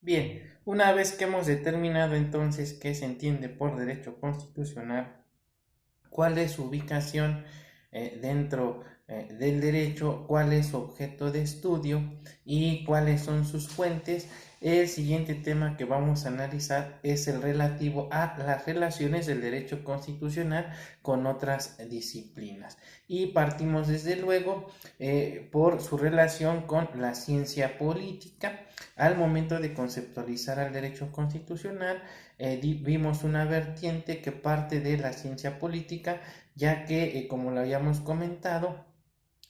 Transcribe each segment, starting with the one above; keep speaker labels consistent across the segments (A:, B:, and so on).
A: Bien, una vez que hemos determinado entonces qué se entiende por derecho constitucional, cuál es su ubicación dentro del derecho, cuál es su objeto de estudio y cuáles son sus fuentes, el siguiente tema que vamos a analizar es el relativo a las relaciones del derecho constitucional con otras disciplinas. Y partimos desde luego por su relación con la ciencia política. Al momento de conceptualizar al derecho constitucional, vimos una vertiente que parte de la ciencia política, ya que, como lo habíamos comentado,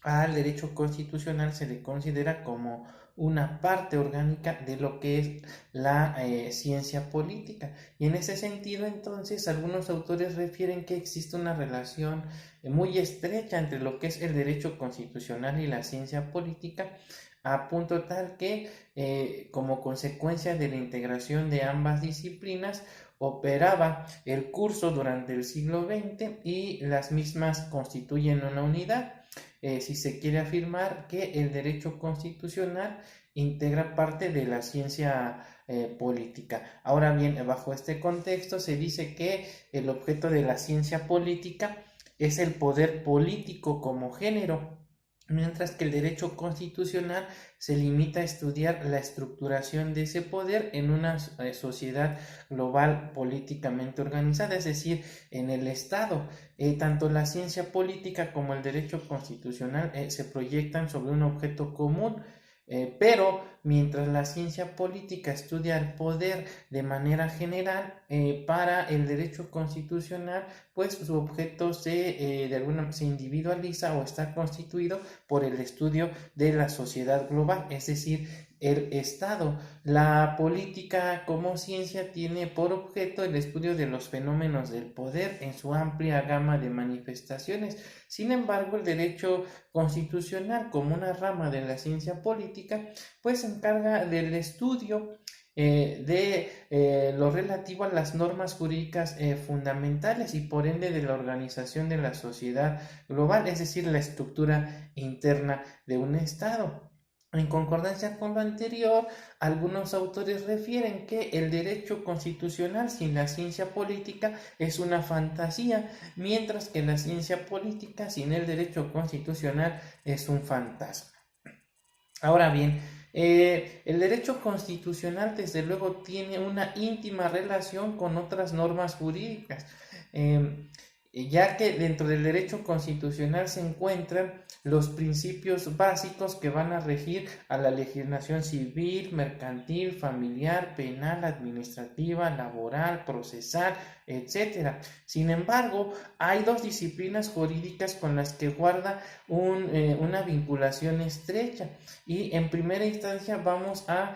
A: al derecho constitucional se le considera como una parte orgánica de lo que es la ciencia política. Y en ese sentido, entonces, algunos autores refieren que existe una relación muy estrecha entre lo que es el derecho constitucional y la ciencia política, a punto tal que, como consecuencia de la integración de ambas disciplinas, operaba el curso durante el siglo XX y las mismas constituyen una unidad. Si se quiere afirmar que el derecho constitucional integra parte de la ciencia política. Ahora bien, bajo este contexto se dice que el objeto de la ciencia política es el poder político como género, mientras que el derecho constitucional se limita a estudiar la estructuración de ese poder en una sociedad global políticamente organizada, es decir, en el Estado. Tanto la ciencia política como el derecho constitucional se proyectan sobre un objeto común, pero mientras la ciencia política estudia el poder de manera general, para el derecho constitucional, pues su objeto de alguna se individualiza o está constituido por el estudio de la sociedad global, es decir, el Estado. La política como ciencia tiene por objeto el estudio de los fenómenos del poder en su amplia gama de manifestaciones. Sin embargo, el derecho constitucional, como una rama de la ciencia política, pues se encarga del estudio de lo relativo a las normas jurídicas fundamentales y por ende de la organización de la sociedad global, es decir, la estructura interna de un Estado. En concordancia con lo anterior, algunos autores refieren que el derecho constitucional sin la ciencia política es una fantasía, mientras que la ciencia política sin el derecho constitucional es un fantasma. Ahora bien, el derecho constitucional desde luego tiene una íntima relación con otras normas jurídicas, eh, ya que dentro del derecho constitucional se encuentran los principios básicos que van a regir a la legislación civil, mercantil, familiar, penal, administrativa, laboral, procesal, etcétera. Sin embargo, hay dos disciplinas jurídicas con las que guarda una vinculación estrecha. Y en primera instancia vamos a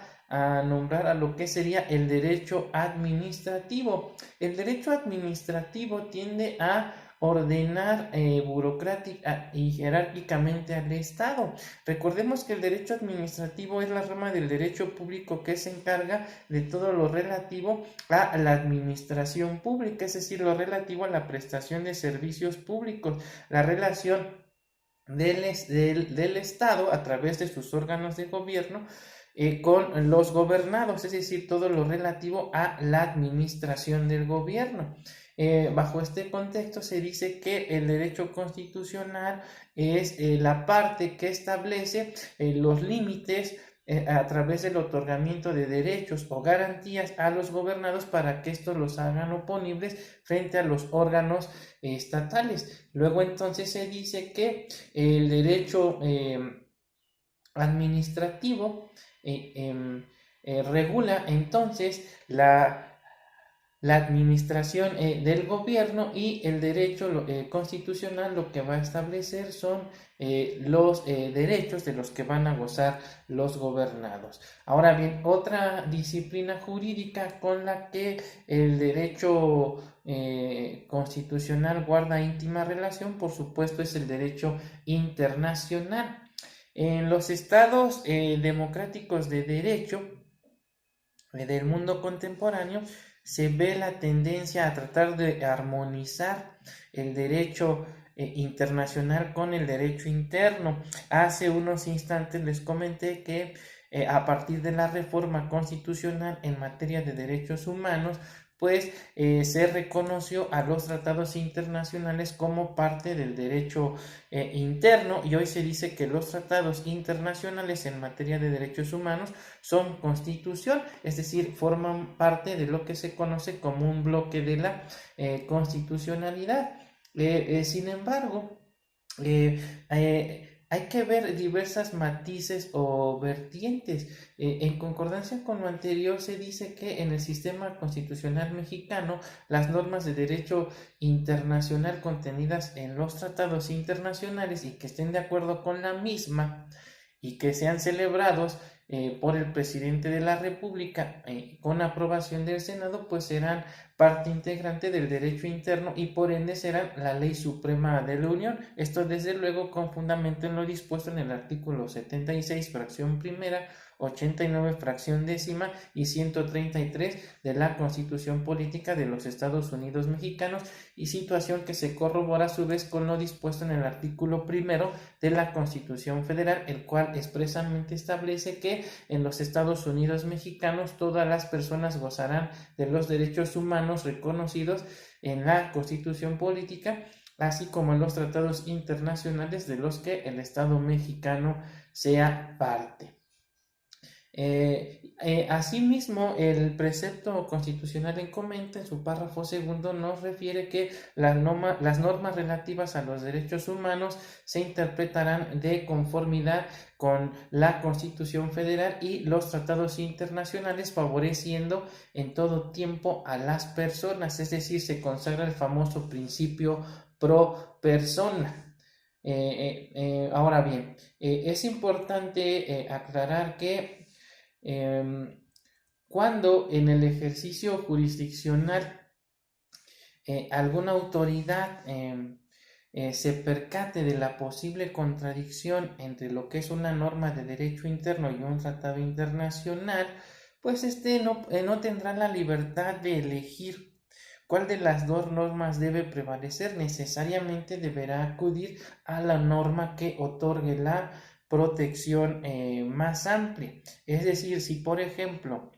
A: nombrar a lo que sería el derecho administrativo. El derecho administrativo tiende a ordenar burocrática y jerárquicamente al Estado. Recordemos que el derecho administrativo es la rama del derecho público que se encarga de todo lo relativo a la administración pública, es decir, lo relativo a la prestación de servicios públicos, la relación del Estado a través de sus órganos de gobierno con los gobernados, es decir, todo lo relativo a la administración del gobierno. Bajo este contexto se dice que el derecho constitucional es la parte que establece los límites a través del otorgamiento de derechos o garantías a los gobernados para que estos los hagan oponibles frente a los órganos estatales. Luego entonces se dice que el derecho administrativo regula entonces la administración del gobierno, y el derecho constitucional lo que va a establecer son los derechos de los que van a gozar los gobernados. Ahora bien, otra disciplina jurídica con la que el derecho constitucional guarda íntima relación, por supuesto, es el derecho internacional. En los estados democráticos de derecho del mundo contemporáneo se ve la tendencia a tratar de armonizar el derecho internacional con el derecho interno. Hace unos instantes les comenté que a partir de la reforma constitucional en materia de derechos humanos, pues se reconoció a los tratados internacionales como parte del derecho interno, y hoy se dice que los tratados internacionales en materia de derechos humanos son constitución, es decir, forman parte de lo que se conoce como un bloque de la constitucionalidad. Sin embargo, hay que ver diversas matices o vertientes. En concordancia con lo anterior, se dice que en el sistema constitucional mexicano, las normas de derecho internacional contenidas en los tratados internacionales y que estén de acuerdo con la misma y que sean celebrados por el presidente de la República con aprobación del Senado, pues serán parte integrante del derecho interno y por ende serán la ley suprema de la Unión. Esto desde luego con fundamento en lo dispuesto en el artículo 76, fracción primera, 89, fracción décima y 133 de la Constitución Política de los Estados Unidos Mexicanos, y situación que se corrobora a su vez con lo dispuesto en el artículo primero de la Constitución Federal, el cual expresamente establece que en los Estados Unidos Mexicanos todas las personas gozarán de los derechos humanos reconocidos en la Constitución Política, así como en los tratados internacionales de los que el Estado mexicano sea parte. Asimismo, el precepto constitucional en comenta en su párrafo segundo nos refiere que las normas relativas a los derechos humanos se interpretarán de conformidad con la Constitución Federal y los tratados internacionales, favoreciendo en todo tiempo a las personas, es decir, se consagra el famoso principio pro persona. Ahora bien, es importante aclarar que cuando en el ejercicio jurisdiccional alguna autoridad se percate de la posible contradicción entre lo que es una norma de derecho interno y un tratado internacional, pues no tendrá la libertad de elegir cuál de las dos normas debe prevalecer. Necesariamente deberá acudir a la norma que otorgue la protección más amplia. Es decir, si por ejemplo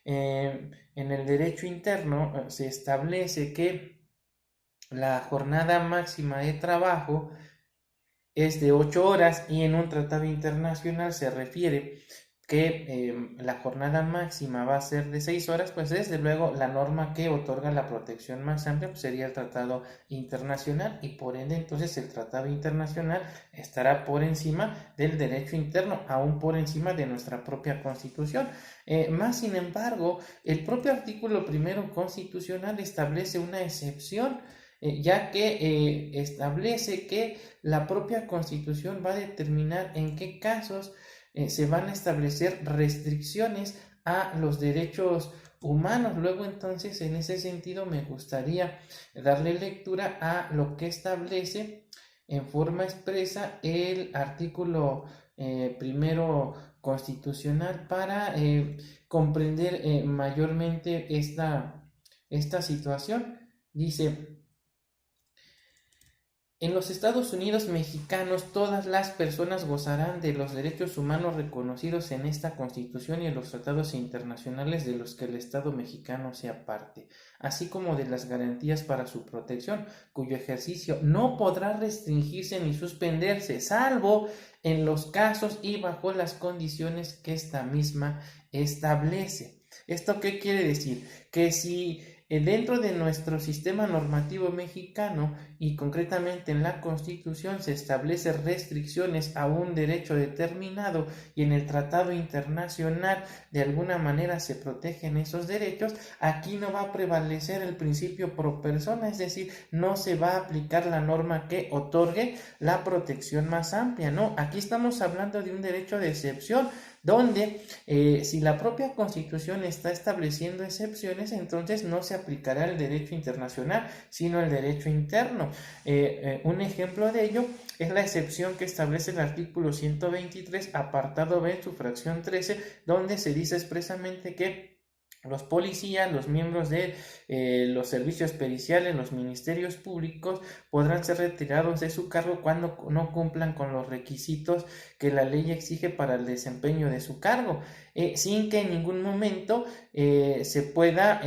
A: en el derecho interno se establece que la jornada máxima de trabajo es de 8 horas y en un tratado internacional se refiere que la jornada máxima va a ser de 6 horas, pues desde luego la norma que otorga la protección más amplia pues sería el tratado internacional, y por ende entonces el tratado internacional estará por encima del derecho interno, aún por encima de nuestra propia constitución. Más sin embargo, el propio artículo primero constitucional establece una excepción, ya que establece que la propia constitución va a determinar en qué casos se van a establecer restricciones a los derechos humanos. Luego entonces en ese sentido me gustaría darle lectura a lo que establece en forma expresa el artículo primero constitucional para comprender mayormente esta situación. Dice: en los Estados Unidos mexicanos, todas las personas gozarán de los derechos humanos reconocidos en esta Constitución y en los tratados internacionales de los que el Estado mexicano sea parte, así como de las garantías para su protección, cuyo ejercicio no podrá restringirse ni suspenderse, salvo en los casos y bajo las condiciones que esta misma establece. ¿Esto qué quiere decir? Que si dentro de nuestro sistema normativo mexicano y concretamente en la Constitución se establecen restricciones a un derecho determinado y en el tratado internacional de alguna manera se protegen esos derechos, aquí no va a prevalecer el principio pro persona, es decir, no se va a aplicar la norma que otorgue la protección más amplia, ¿no? Aquí estamos hablando de un derecho de excepción, donde si la propia Constitución está estableciendo excepciones, entonces no se aplicará el derecho internacional, sino el derecho interno. Un ejemplo de ello es la excepción que establece el artículo 123, apartado B, su fracción 13, donde se dice expresamente que Los policías, los miembros de los servicios periciales, los ministerios públicos podrán ser retirados de su cargo cuando no cumplan con los requisitos que la ley exige para el desempeño de su cargo, sin que en ningún momento se pueda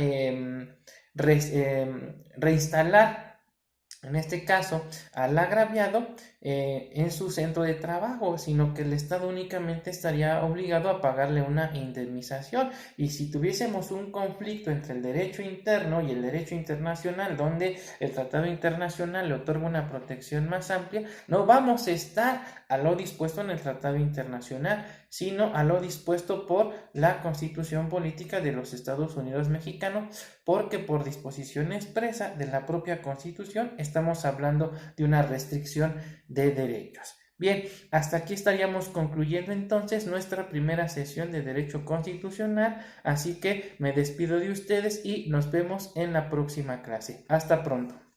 A: reinstalar, en este caso, al agraviado en su centro de trabajo, sino que el Estado únicamente estaría obligado a pagarle una indemnización. Y si tuviésemos un conflicto entre el derecho interno y el derecho internacional, donde el tratado internacional le otorga una protección más amplia, no vamos a estar a lo dispuesto en el tratado internacional, sino a lo dispuesto por la Constitución Política de los Estados Unidos Mexicanos, porque por disposición expresa de la propia Constitución estamos hablando de una restricción de derechos. Bien, hasta aquí estaríamos concluyendo entonces nuestra primera sesión de Derecho Constitucional, así que me despido de ustedes y nos vemos en la próxima clase. Hasta pronto.